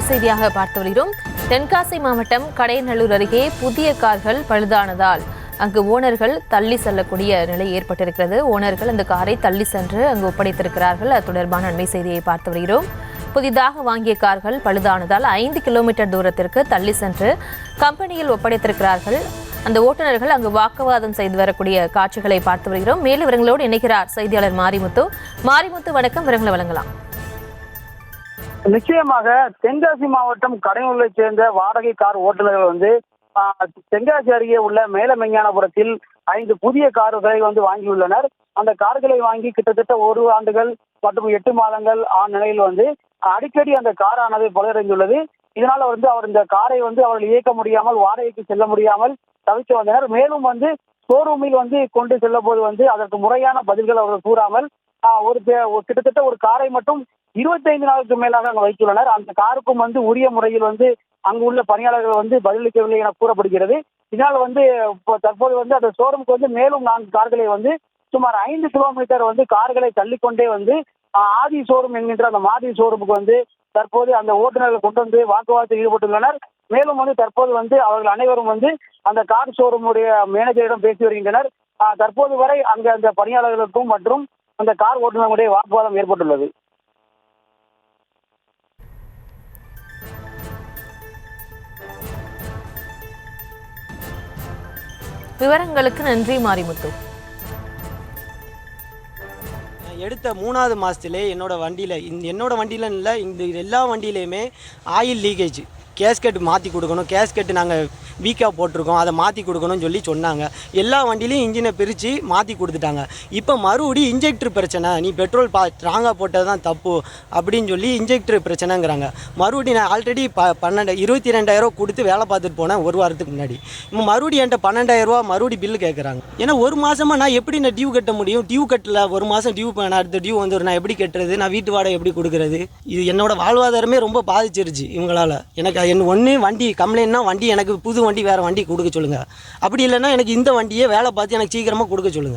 செய்தியாக பார்த்து வருகிறோம். தென்காசி மாவட்டம் கடையநல்லூர் அருகே புதிய கார்கள் பழுதானதால் அங்கு ஓனர்கள் தள்ளி செல்லக்கூடிய நிலை ஏற்பட்டிருக்கிறது. ஓனர்கள் அந்த காரை தள்ளி சென்று அங்கு ஒப்படைத்திருக்கிறார்கள். அது தொடர்பான அண்மை செய்தியை பார்த்து வருகிறோம். புதிதாக வாங்கிய கார்கள் பழுதானதால் 5 கிலோமீட்டர் தூரத்திற்கு தள்ளி சென்று கம்பெனியில் ஒப்படைத்திருக்கிறார்கள். அந்த ஓட்டுநர்கள் அங்கு வாக்குவாதம் செய்து வரக்கூடிய காட்சிகளை பார்த்து வருகிறோம். மேலும் விவரங்களோடு இணைக்கிறார் செய்தியாளர் மாரிமுத்து. வணக்கம், விவரங்களை வழங்கலாம். நிச்சயமாக தென்காசி மாவட்டம் கடையநல்லூரை சேர்ந்த வாடகை கார் ஓட்டுநர்கள் தென்காசி அருகே உள்ள மேலமெஞ்ஞானபுரத்தில் 5 புதிய கார்களை வாங்கியுள்ளனர். அந்த கார்களை வாங்கி கிட்டத்தட்ட 1 ஆண்டுகள் மற்றும் 8 மாதங்கள் ஆன நிலையில் அடிக்கடி அந்த காரானது பழுதடைந்துள்ளது. இதனால் அவர் இந்த காரை அவர்கள் இயக்க முடியாமல், வாடகைக்கு செல்ல முடியாமல் தவித்து வந்தனர். மேலும் ஷோரூமில் கொண்டு செல்ல போது அதற்கு முறையான பதில்கள் அவர்கள் கூறாமல் கிட்டத்தட்ட ஒரு காரை மட்டும் 25 நாளுக்கு மேலாக அங்கு வைத்துள்ளனர். அந்த காருக்கும் உரிய முறையில் அங்கு உள்ள பணியாளர்கள் பதிலளிக்கவில்லை என கூறப்படுகிறது. இதனால் தற்போது அந்த ஷோரூமுக்கு மேலும் 4 கார்களை சுமார் 5 கிலோமீட்டர் கார்களை தள்ளிக்கொண்டே ஆதி ஷோரூம் என்கின்ற அந்த மாதிரி ஷோரூமுக்கு தற்போது அந்த ஓட்டுநர்கள் கொண்டு வாக்குவாதத்தில் ஈடுபட்டுள்ளனர். மேலும் தற்போது அவர்கள் அனைவரும் அந்த கார் ஷோரூமுடைய மேனேஜரிடம் பேசி வருகின்றனர். தற்போது வரை அங்கு அந்த பணியாளர்களுக்கும் மற்றும் அந்த கார் ஓட்டுநர்களுடைய வாக்குவாதம் ஏற்பட்டுள்ளது. விவரங்களுக்கு நன்றி மாரிமுத்து. எடுத்த 3வது மாதத்திலே என்னோட வண்டியில் இல்லை, இந்த எல்லா வண்டியிலையுமே ஆயில் லீக்கேஜ், கேஸ்கெட் மாற்றி கொடுக்கணும், கேஸ்கெட்டு நாங்கள் வீக்காக போட்டிருக்கோம், அதை மாற்றி கொடுக்கணும்னு சொல்லி சொன்னாங்க. எல்லா வண்டியிலையும் இன்ஜினை பிரித்து மாற்றி கொடுத்துட்டாங்க. இப்போ மறுபடியும் இன்ஜெக்டர் பிரச்சனை, நீ பெட்ரோல் ஸ்ட்ராங்காக போட்டது தான் தப்பு அப்படின்னு சொல்லி இன்ஜெக்டர் பிரச்சனைங்கிறாங்க. மறுபடியும் நான் ஆல்ரெடி 22,000 கொடுத்து வேலை பார்த்துட்டு போனேன் 1 வாரத்துக்கு முன்னாடி. இப்போ மறுபடியும் என்கிட்ட 12,000 மறுபடியும் பில்லு கேட்குறாங்க. ஏன்னா 1 மாதமாக நான் எப்படி நான் டியூ கட்ட முடியும்? டியூ கட்டல, 1 மாதம் டியூ பண்ண, அடுத்த டியூ நான் எப்படி கட்டுறது? நான் வீட்டு வாடகை எப்படி கொடுக்குறது? இது என்னோட வாழ்வாதாரமே ரொம்ப பாதிச்சிருச்சு இவங்களால். எனக்கு ஒன்று வண்டி கம்ப்ளைண்ட்னா வண்டி எனக்கு புது வண்டி வேறு வண்டி கொடுக்க சொல்லுங்கள். அப்படி இல்லைன்னா எனக்கு இந்த வண்டியே வேலை பார்த்து எனக்கு சீக்கிரமாக கொடுக்க சொல்லுங்கள்.